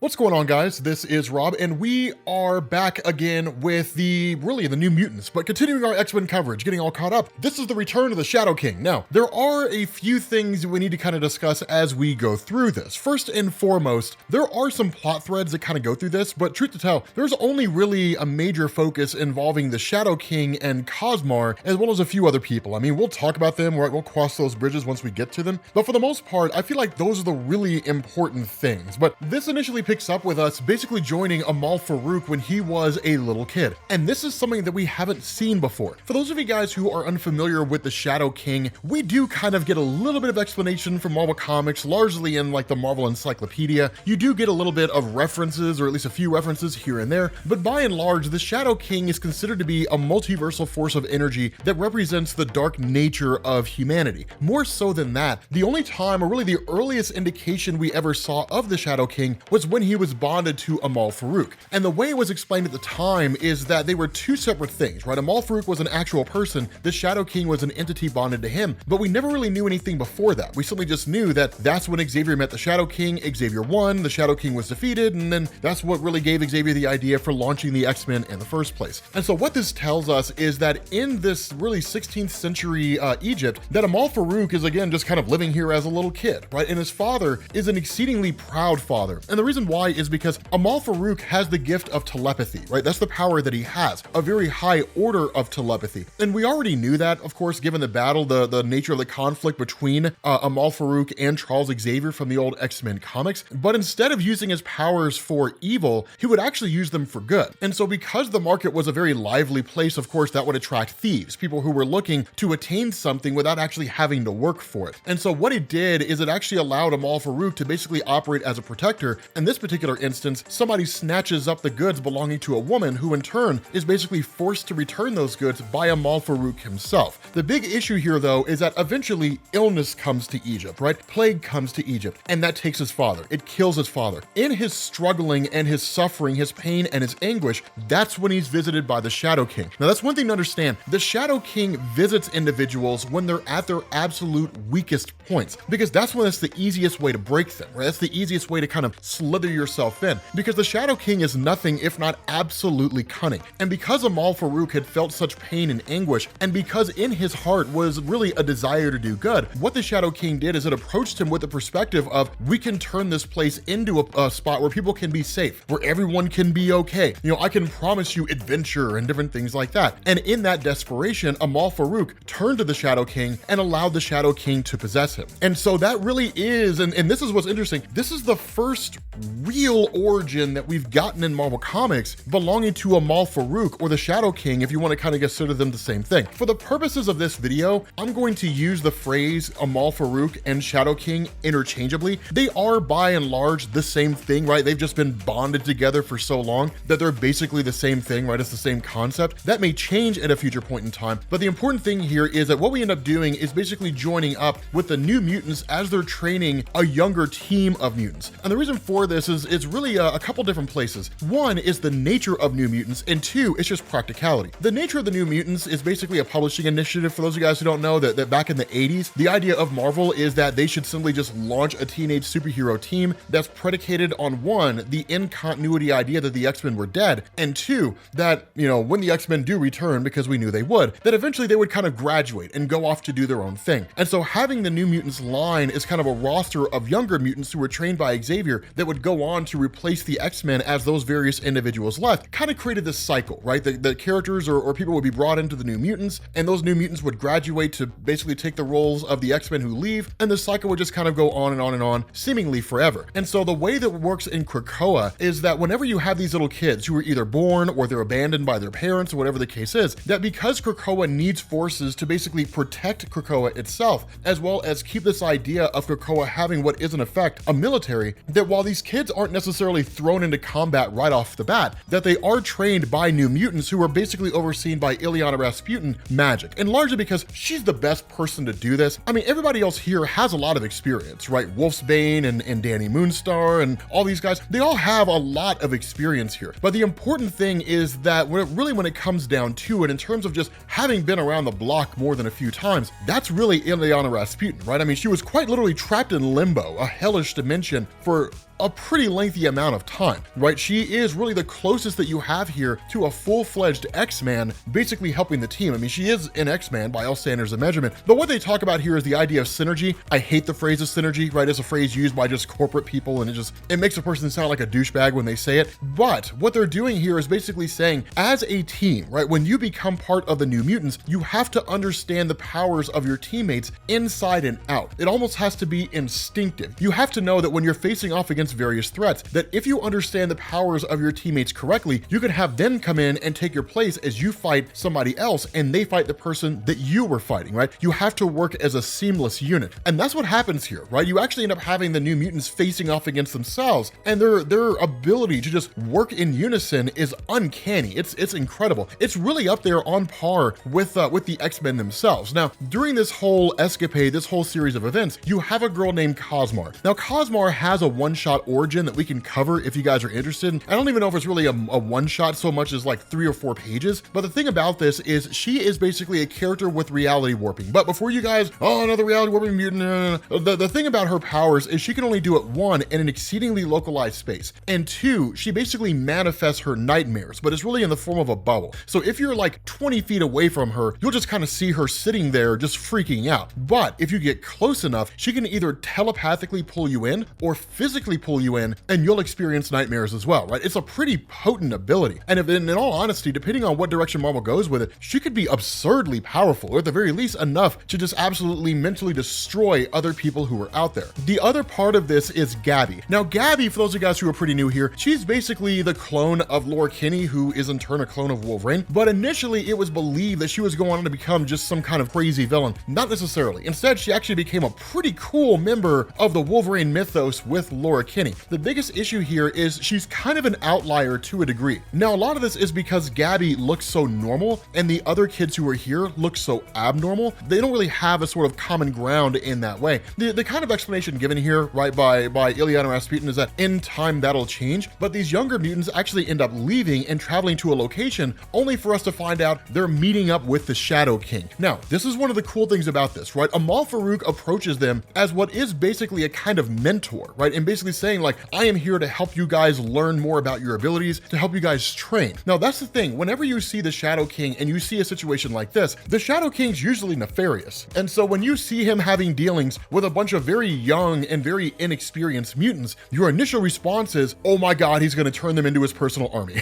What's going on, guys? This is Rob, and we are back again with the New Mutants, but continuing our X-Men coverage, getting all caught up. This is the return of the Shadow King. Now, there are a few things we need to kind of discuss as we go through this. First and foremost, there are some plot threads that kind of go through this, but truth to tell, there's only really a major focus involving the Shadow King and Cosmar, as well as a few other people. I mean, we'll talk about them, right? We'll cross those bridges once we get to them, but for the most part, I feel like those are the really important things. But this initially picks up with us basically joining Amal Farouk when he was a little kid. And this is something that we haven't seen before. For those of you guys who are unfamiliar with the Shadow King, we do kind of get a little bit of explanation from Marvel Comics, largely in like the Marvel Encyclopedia. You do get a little bit of references, or at least a few references here and there, but by and large, the Shadow King is considered to be a multiversal force of energy that represents the dark nature of humanity. More so than that, the only time, or really the earliest indication we ever saw of the Shadow King was when he was bonded to Amal Farouk. And the way it was explained at the time is that they were two separate things, right? Amal Farouk was an actual person, the Shadow King was an entity bonded to him, but we never really knew anything before that. We simply just knew that that's when Xavier met the Shadow King, Xavier won, the Shadow King was defeated, and then that's what really gave Xavier the idea for launching the X-Men in the first place. And so what this tells us is that in this really 16th century Egypt, that Amal Farouk is again just kind of living here as a little kid, right? And his father is an exceedingly proud father. And the reason why is because Amal Farouk has the gift of telepathy, right? That's the power that he has, a very high order of telepathy. And we already knew that, of course, given the battle, the nature of the conflict between Amal Farouk and Charles Xavier from the old X-Men comics. But instead of using his powers for evil, he would actually use them for good. And so because the market was a very lively place, of course, that would attract thieves, people who were looking to attain something without actually having to work for it. And so what it did is it actually allowed Amal Farouk to basically operate as a protector. In this particular instance, somebody snatches up the goods belonging to a woman who in turn is basically forced to return those goods by Amal Farouk himself. The big issue here though is that eventually illness comes to Egypt, right? Plague comes to Egypt, and that takes his father. It kills his father. In his struggling and his suffering, his pain and his anguish, that's when he's visited by the Shadow King. Now that's one thing to understand. The Shadow King visits individuals when they're at their absolute weakest points, because that's when it's the easiest way to break them, right? That's the easiest way to kind of slither yourself in, because the Shadow King is nothing if not absolutely cunning. And because Amal Farouk had felt such pain and anguish, and because in his heart was really a desire to do good, what the Shadow King did is it approached him with the perspective of, we can turn this place into a spot where people can be safe, where everyone can be okay. You know, I can promise you adventure and different things like that. And in that desperation, Amal Farouk turned to the Shadow King and allowed the Shadow King to possess him. And so that really is, and this is what's interesting, this is the first real origin that we've gotten in Marvel Comics belonging to Amal Farouk, or the Shadow King, if you want to kind of consider them the same thing. For the purposes of this video, I'm going to use the phrase Amal Farouk and Shadow King interchangeably. They are by and large the same thing, right? They've just been bonded together for so long that they're basically the same thing, right? It's the same concept. That may change at a future point in time, but the important thing here is that what we end up doing is basically joining up with the New Mutants as they're training a younger team of mutants. And the reason for this is it's really a couple different places. One is the nature of New Mutants, and two, it's just practicality. The nature of the New Mutants is basically a publishing initiative. For those of you guys who don't know, that back in the 80s, the idea of Marvel is that they should simply just launch a teenage superhero team that's predicated on one, the in continuity idea that the X-Men were dead, and two, that, you know, when the X-Men do return, because we knew they would, that eventually they would kind of graduate and go off to do their own thing. And so having the New Mutants line is kind of a roster of younger mutants who were trained by Xavier that would go on to replace the X-Men as those various individuals left, kind of created this cycle, right? The characters or people would be brought into the New Mutants, and those New Mutants would graduate to basically take the roles of the X-Men who leave, and the cycle would just kind of go on and on and on, seemingly forever. And so the way that it works in Krakoa is that whenever you have these little kids who are either born or they're abandoned by their parents or whatever the case is, that because Krakoa needs forces to basically protect Krakoa itself, as well as keep this idea of Krakoa having what is in effect a military, that while these kids aren't necessarily thrown into combat right off the bat, that they are trained by New Mutants who are basically overseen by Illyana Rasputin magic. And largely because she's the best person to do this. I mean, everybody else here has a lot of experience, right? Wolfsbane and Danny Moonstar and all these guys, they all have a lot of experience here. But the important thing is that when it comes down to it, in terms of just having been around the block more than a few times, that's really Illyana Rasputin, right? I mean, she was quite literally trapped in limbo, a hellish dimension, for a pretty lengthy amount of time, right? She is really the closest that you have here to a full-fledged X-Man, basically helping the team. I mean, she is an X-Man by all standards of measurement, but what they talk about here is the idea of synergy. I hate the phrase of synergy, right? It's a phrase used by just corporate people, and it makes a person sound like a douchebag when they say it. But what they're doing here is basically saying, as a team, right, when you become part of the New Mutants, you have to understand the powers of your teammates inside and out. It almost has to be instinctive. You have to know that when you're facing off against various threats, that if you understand the powers of your teammates correctly, you can have them come in and take your place as you fight somebody else and they fight the person that you were fighting, right? You have to work as a seamless unit. And that's what happens here, right? You actually end up having the New Mutants facing off against themselves, and their ability to just work in unison is uncanny. It's incredible. It's really up there on par with the X-Men themselves. Now, during this whole escapade, this whole series of events, you have a girl named Cosmar. Now, Cosmar has a one-shot origin that we can cover if you guys are interested. I don't even know if it's really a one-shot so much as like 3 or 4 pages, but the thing about this is she is basically a character with reality warping. But before you guys, oh, another reality warping mutant, the thing about her powers is she can only do it, 1, in an exceedingly localized space, and 2, she basically manifests her nightmares, but it's really in the form of a bubble. So if you're like 20 feet away from her, you'll just kind of see her sitting there just freaking out. But if you get close enough, she can either telepathically pull you in or physically pull you in, and you'll experience nightmares as well, right? It's a pretty potent ability. And if, in all honesty, depending on what direction Marvel goes with it, she could be absurdly powerful, or at the very least enough to just absolutely mentally destroy other people who are out there. The other part of this is Gabby. Now, Gabby, for those of you guys who are pretty new here, she's basically the clone of Laura Kinney, who is in turn a clone of Wolverine. But initially, it was believed that she was going on to become just some kind of crazy villain. Not necessarily. Instead, she actually became a pretty cool member of the Wolverine mythos with Laura Kinney. The biggest issue here is she's kind of an outlier to a degree. Now, a lot of this is because Gabby looks so normal, and the other kids who are here look so abnormal. They don't really have a sort of common ground in that way. The kind of explanation given here, right, by Ileana Rasputin is that in time that'll change, but these younger mutants actually end up leaving and traveling to a location only for us to find out they're meeting up with the Shadow King. Now, this is one of the cool things about this, right? Amal Farouk approaches them as what is basically a kind of mentor, right? And basically saying like, I am here to help you guys learn more about your abilities, to help you guys train. Now, that's the thing. Whenever you see the Shadow King and you see a situation like this, the Shadow King's usually nefarious. And so when you see him having dealings with a bunch of very young and very inexperienced mutants, your initial response is, oh my God, he's going to turn them into his personal army,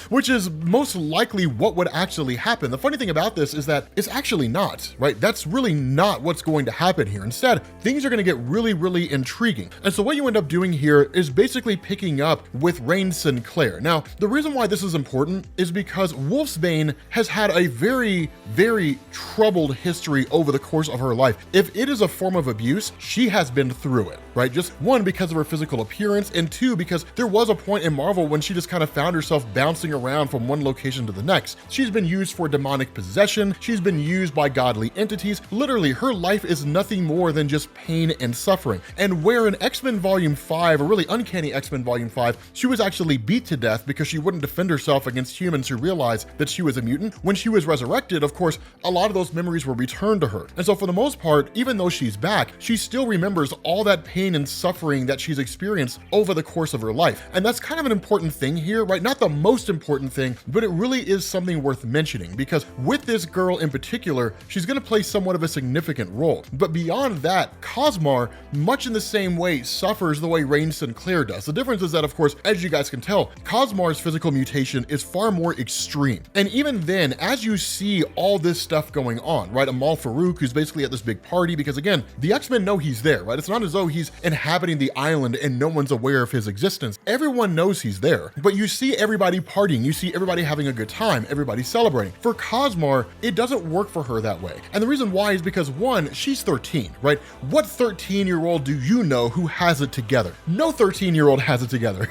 which is most likely what would actually happen. The funny thing about this is that it's actually not, right? That's really not what's going to happen here. Instead, things are going to get really, really intriguing. And so what you end up doing here is basically picking up with Rain Sinclair. Now, the reason why this is important is because Wolfsbane has had a very, very troubled history over the course of her life. If it is a form of abuse, she has been through it, right? Just 1, because of her physical appearance, and 2, because there was a point in Marvel when she just kind of found herself bouncing around from one location to the next. She's been used for demonic possession. She's been used by godly entities. Literally, her life is nothing more than just pain and suffering. And where in X-Men Volume 5, or really Uncanny X-Men Volume 5, she was actually beat to death because she wouldn't defend herself against humans who realized that she was a mutant. When she was resurrected, of course, a lot of those memories were returned to her. And so for the most part, even though she's back, she still remembers all that pain and suffering that she's experienced over the course of her life. And that's kind of an important thing here, right? Not the most important thing, but it really is something worth mentioning, because with this girl in particular, she's going to play somewhat of a significant role. But beyond that, Cosmar, much in the same way, suffers the way Rain Sinclair does. The difference is that, of course, as you guys can tell, Cosmar's physical mutation is far more extreme. And even then, as you see all this stuff going on, right? Amal Farouk, who's basically at this big party, because again, the X-Men know he's there, right? It's not as though he's inhabiting the island and no one's aware of his existence. Everyone knows he's there, but you see everybody partying, you see everybody having a good time, everybody celebrating. For Cosmar, it doesn't work for her that way. And the reason why is because 1, she's 13, right? What 13-year-old do you know who has it together? No 13-year-old has it together.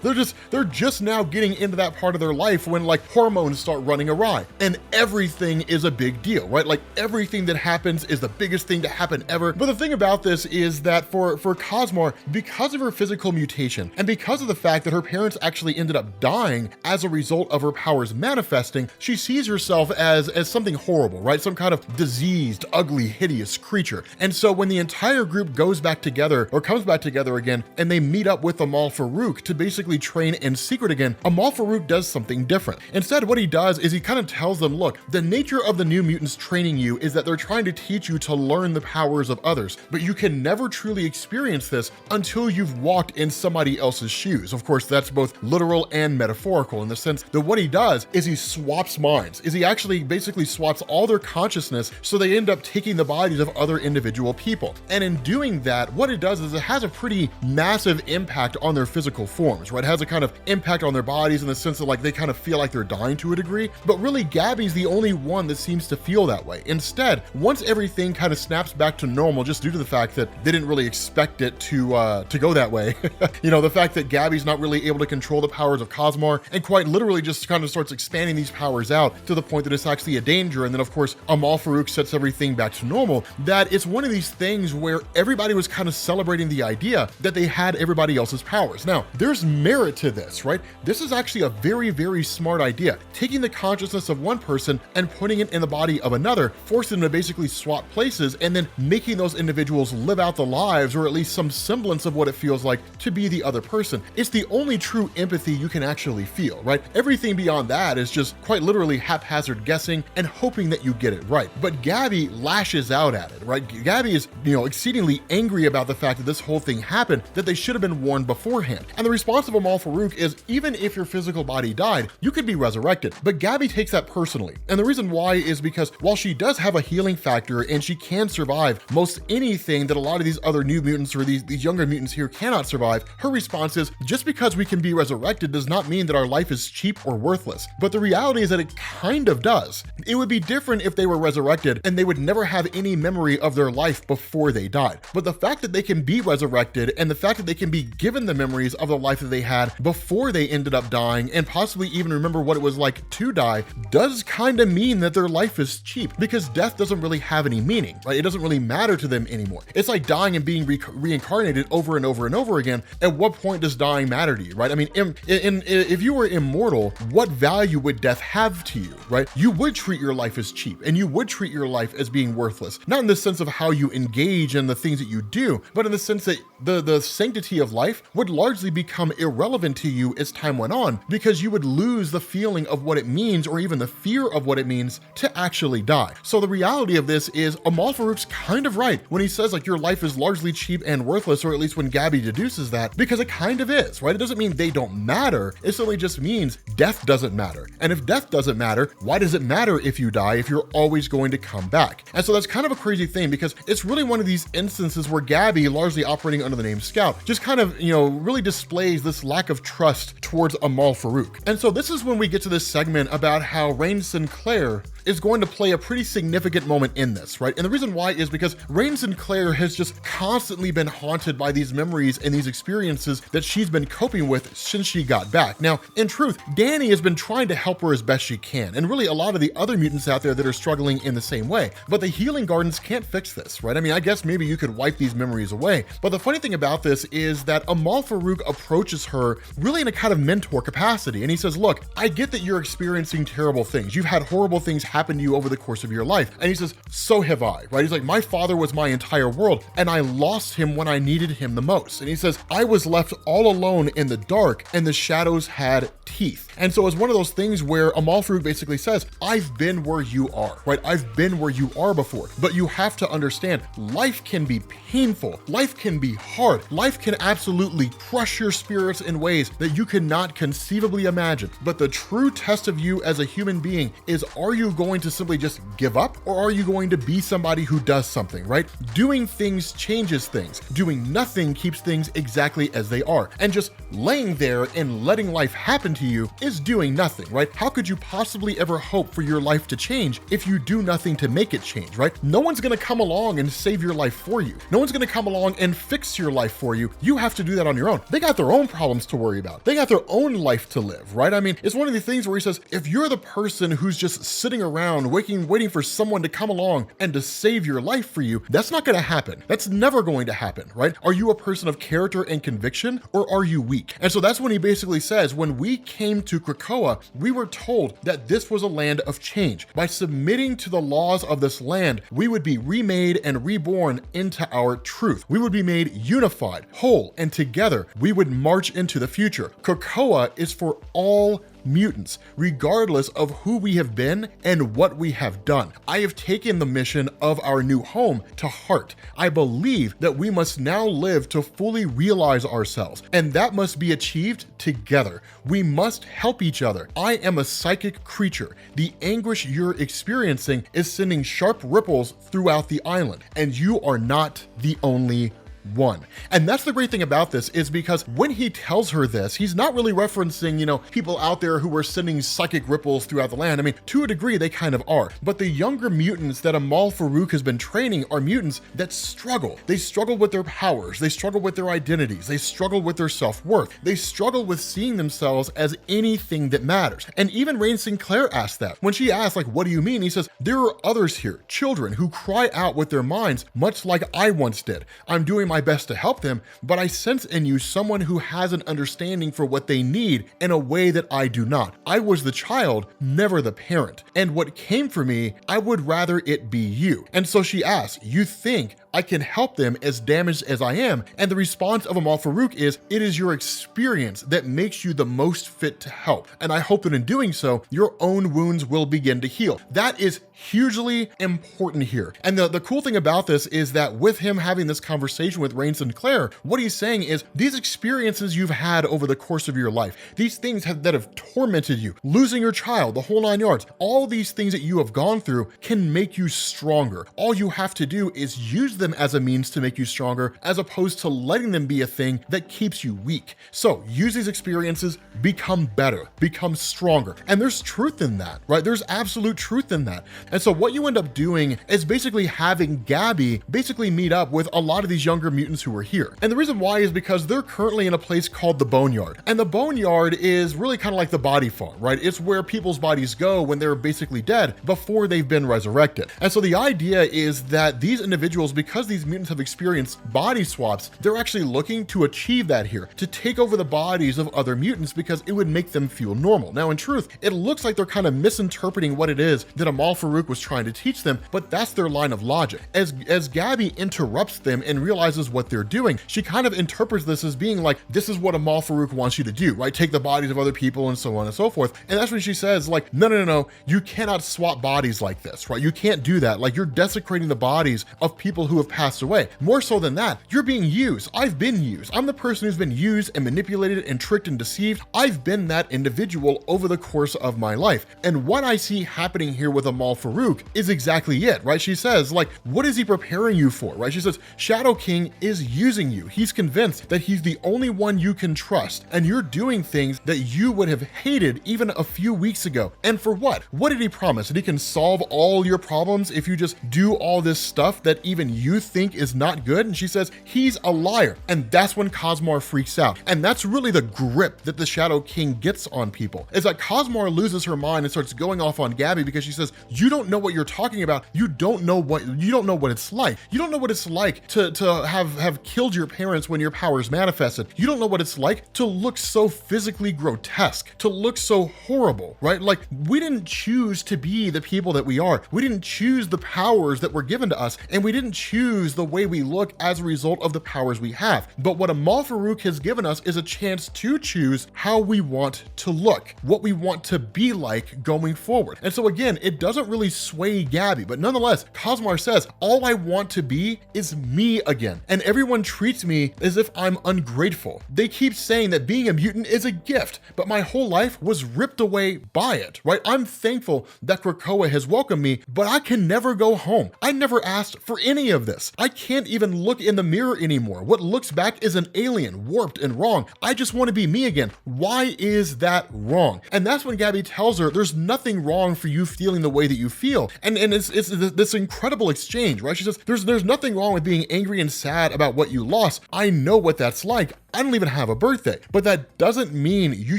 They're just now getting into that part of their life when like hormones start running awry and everything is a big deal, right? Like everything that happens is the biggest thing to happen ever. But the thing about this is that for Cosmar, because of her physical mutation and because of the fact that her parents actually ended up dying as a result of her powers manifesting, she sees herself as something horrible, right? Some kind of diseased, ugly, hideous creature. And so when the entire group goes back together or comes back together together again and they meet up with Amal Farouk to basically train in secret again, Amal Farouk does something different. Instead, what he does is he kind of tells them, look, the nature of the New Mutants training you is that they're trying to teach you to learn the powers of others, but you can never truly experience this until you've walked in somebody else's shoes. Of course, that's both literal and metaphorical in the sense that what he does is he swaps minds, is he actually basically swaps all their consciousness so they end up taking the bodies of other individual people. And in doing that, what it does is it has a pretty massive impact on their physical forms, right? It has a kind of impact on their bodies in the sense that like they kind of feel like they're dying to a degree, but really Gabby's the only one that seems to feel that way. Instead, once everything kind of snaps back to normal, just due to the fact that they didn't really expect it to go that way, you know, the fact that Gabby's not really able to control the powers of Cosmar and quite literally just kind of starts expanding these powers out to the point that it's actually a danger. And then of course, Amal Farouk sets everything back to normal. That it's one of these things where everybody was kind of celebrating the idea that they had everybody else's powers. Now, there's merit to this, right? This is actually a very, very smart idea. Taking the consciousness of one person and putting it in the body of another, forcing them to basically swap places and then making those individuals live out the lives or at least some semblance of what it feels like to be the other person. It's the only true empathy you can actually feel, right? Everything beyond that is just quite literally haphazard guessing and hoping that you get it right. But Gabby lashes out at it, right? Gabby is, you know, exceedingly angry about the fact that this whole thing happened, that they should have been warned beforehand. And the response of Amal Farouk is, even if your physical body died, you could be resurrected. But Gabby takes that personally. And the reason why is because while she does have a healing factor and she can survive most anything that a lot of these other new mutants or these younger mutants here cannot survive, her response is, just because we can be resurrected does not mean that our life is cheap or worthless. But the reality is that it kind of does. It would be different if they were resurrected and they would never have any memory of their life before they died. But the fact that they can be resurrected and the fact that they can be given the memories of the life that they had before they ended up dying and possibly even remember what it was like to die does kind of mean that their life is cheap, because death doesn't really have any meaning, right? It doesn't really matter to them anymore. It's like dying and being reincarnated over and over and over again. At what point does dying matter to you, right? I mean, if you were immortal, what value would death have to you, right? You would treat your life as cheap and you would treat your life as being worthless, not in the sense of how you engage in the things that you do, but in the sense that the sanctity of life would largely become irrelevant to you as time went on, because you would lose the feeling of what it means or even the fear of what it means to actually die. So the reality of this is Amal Farouk's kind of right when he says like your life is largely cheap and worthless, or at least when Gabby deduces that, because it kind of is, right? It doesn't mean they don't matter. It simply just means death doesn't matter. And if death doesn't matter, why does it matter if you die if you're always going to come back? And so that's kind of a crazy thing, because it's really one of these instances where Gabby, largely operating under the name Scout, just kind of, you know, really displays this lack of trust towards Amal Farouk. And so this is when we get to this segment about how Rain Sinclair is going to play a pretty significant moment in this, right? And the reason why is because Rain Sinclair has just constantly been haunted by these memories and these experiences that she's been coping with since she got back. Now, in truth, Danny has been trying to help her as best she can, and really a lot of the other mutants out there that are struggling in the same way. But the healing gardens can't fix this, right? I mean, I guess maybe you could wipe these memories away. But the funny thing about this is that Amal Farouk approaches her really in a kind of mentor capacity. And he says, look, I get that you're experiencing terrible things. You've had horrible things happen to you over the course of your life. And he says, so have I, right? He's like, my father was my entire world and I lost him when I needed him the most. And he says, I was left all alone in the dark and the shadows had teeth. And so it's one of those things where Amal Farouk basically says, I've been where you are, right? I've been where you are before, but you have to understand life can be painful. Life can be hard. Life can absolutely crush your spirits in ways that you cannot conceivably imagine. But the true test of you as a human being is, are you going to simply just give up, or are you going to be somebody who does something, right? Doing things changes things. Doing nothing keeps things exactly as they are. And just laying there and letting life happen to you is doing nothing, right? How could you possibly ever hope for your life to change if you do nothing to make it change, right? No one's gonna come along and save your life for you. No one's gonna come along and fix your life for you. You have to do that on your own. They got their own problems to worry about. They got their own life to live, right? I mean, it's one of the things where he says, if you're the person who's just sitting around around waiting for someone to come along and to save your life for you, that's not going to happen. That's never going to happen, right? Are you a person of character and conviction, or are you weak? And so that's when he basically says, when we came to Krakoa, we were told that this was a land of change. By submitting to the laws of this land, we would be remade and reborn into our truth. We would be made unified, whole, and together we would march into the future. Krakoa is for all mutants, regardless of who we have been and what we have done. I have taken the mission of our new home to heart. I believe that we must now live to fully realize ourselves, and that must be achieved together. We must help each other. I am a psychic creature. The anguish you're experiencing is sending sharp ripples throughout the island, and you are not the only one. And that's the great thing about this, is because when he tells her this, he's not really referencing, people out there who are sending psychic ripples throughout the land. I mean, to a degree, they kind of are. But the younger mutants that Amal Farouk has been training are mutants that struggle. They struggle with their powers. They struggle with their identities. They struggle with their self-worth. They struggle with seeing themselves as anything that matters. And even Rain Sinclair asked that. When she asked, what do you mean? He says, there are others here, children, who cry out with their minds, much like I once did. I'm doing my best to help them, but I sense in you someone who has an understanding for what they need in a way that I do not. I was the child, never the parent. And what came for me, I would rather it be you. And so she asks, you think I can help them as damaged as I am? And the response of Amal Farouk is, it is your experience that makes you the most fit to help. And I hope that in doing so, your own wounds will begin to heal. That is hugely important here. And the cool thing about this is that with him having this conversation with Rain Sinclair, what he's saying is, these experiences you've had over the course of your life, these things that have tormented you, losing your child, the whole 9 yards, all these things that you have gone through can make you stronger. All you have to do is use them as a means to make you stronger, as opposed to letting them be a thing that keeps you weak. So use these experiences, become better, become stronger. And there's truth in that, right? There's absolute truth in that. And so what you end up doing is basically having Gabby basically meet up with a lot of these younger mutants who are here. And the reason why is because they're currently in a place called the Boneyard. And the Boneyard is really kind of like the body farm, right? It's where people's bodies go when they're basically dead before they've been resurrected. And so the idea is that these individuals, because these mutants have experienced body swaps, they're actually looking to achieve that here, to take over the bodies of other mutants because it would make them feel normal. Now, in truth, it looks like they're kind of misinterpreting what it is that Amal Farouk was trying to teach them, but that's their line of logic. As Gabby interrupts them and realizes what they're doing, she kind of interprets this as being like, this is what Amal Farouk wants you to do, right? Take the bodies of other people and so on and so forth. And that's when she says, no, you cannot swap bodies like this, right? You can't do that. You're desecrating the bodies of people who have passed away. More so than that, you're being used. I've been used. I'm the person who's been used and manipulated and tricked and deceived. I've been that individual over the course of my life. And what I see happening here with Amal Farouk is exactly it, right? She says, what is he preparing you for, right? She says, Shadow King is using you. He's convinced that he's the only one you can trust, and you're doing things that you would have hated even a few weeks ago. And for what? What did he promise? That he can solve all your problems if you just do all this stuff that even you think is not good? And she says, he's a liar. And that's when Cosmar freaks out. And that's really the grip that the Shadow King gets on people, is that Cosmar loses her mind and starts going off on Gabby because she says, you don't know what you're talking about. You don't know what it's like. You don't know what it's like to have killed your parents when your powers manifested. You don't know what it's like to look so physically grotesque, to look so horrible, right? We didn't choose to be the people that we are. We didn't choose the powers that were given to us, and we didn't choose the way we look as a result of the powers we have. But what Amal Farouk has given us is a chance to choose how we want to look, what we want to be like going forward. And so again, it doesn't really sway Gabby, but nonetheless, Cosmar says, all I want to be is me again. And everyone treats me as if I'm ungrateful. They keep saying that being a mutant is a gift, but my whole life was ripped away by it, right? I'm thankful that Krakoa has welcomed me, but I can never go home. I never asked for any of this. I can't even look in the mirror anymore. What looks back is an alien, warped and wrong. I just want to be me again. Why is that wrong? And that's when Gabby tells her there's nothing wrong for you feeling the way that you feel. And it's this incredible exchange, right? She says, there's nothing wrong with being angry and sad about what you lost. I know what that's like. I don't even have a birthday. But that doesn't mean you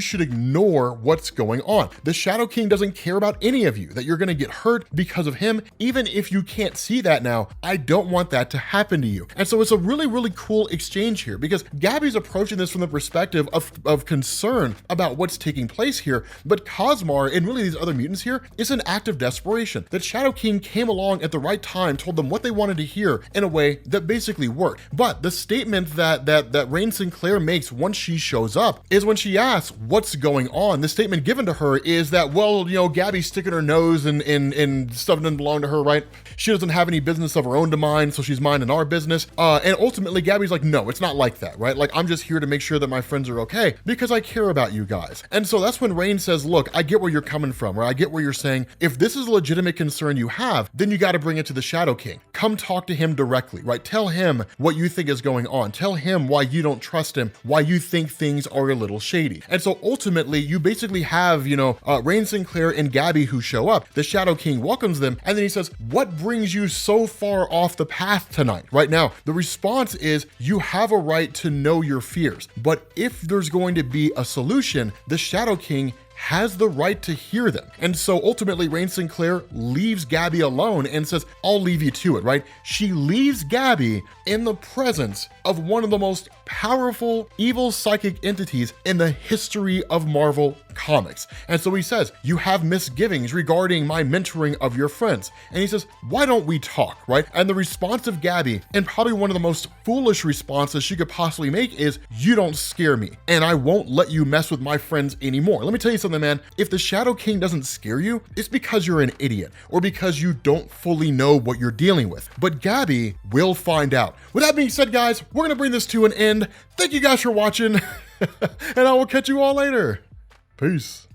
should ignore what's going on. The Shadow King doesn't care about any of you, that you're gonna get hurt because of him. Even if you can't see that now, I don't want that to happen to you. And so it's a really, really cool exchange here, because Gabby's approaching this from the perspective of concern about what's taking place here, but Cosmar and really these other mutants here is an act of desperation. That Shadow King came along at the right time, told them what they wanted to hear in a way that basically worked. But the statement that Rain Sinclair makes once she shows up is when she asks what's going on. The statement given to her is that, well, you know, Gabby's sticking her nose in stuff that doesn't belong to her, right? She doesn't have any business of her own to mind, so she's minding our business. And ultimately, Gabby's like, no, it's not like that, right? Like, I'm just here to make sure that my friends are okay because I care about you guys. And so that's when Rain says, look, I get where you're coming from, or I get where you're saying, if this is a legitimate concern you have, then you got to bring it to the Shadow King. Come talk to him directly, right? Tell him what you think is going on. Tell him why you don't trust him, why you think things are a little shady. And so ultimately, you basically have, you know, Rain Sinclair and Gabby who show up. The Shadow King welcomes them, and then he says, what brings you so far off the path tonight? Right now, the response is, you have a right to know your fears. But if there's going to be a solution, the Shadow King has the right to hear them. And so ultimately, Rain Sinclair leaves Gabby alone and says, I'll leave you to it, right? She leaves Gabby in the presence of one of the most powerful evil psychic entities in the history of Marvel Comics. And so he says, you have misgivings regarding my mentoring of your friends. And he says, why don't we talk, right? And the response of Gabby, and probably one of the most foolish responses she could possibly make, is, you don't scare me, and I won't let you mess with my friends anymore. Let me tell you something, man. If the Shadow King doesn't scare you, it's because you're an idiot, or because you don't fully know what you're dealing with. But Gabby will find out. With that being said, guys, we're gonna bring this to an end. Thank you guys for watching, and I will catch you all later. Peace.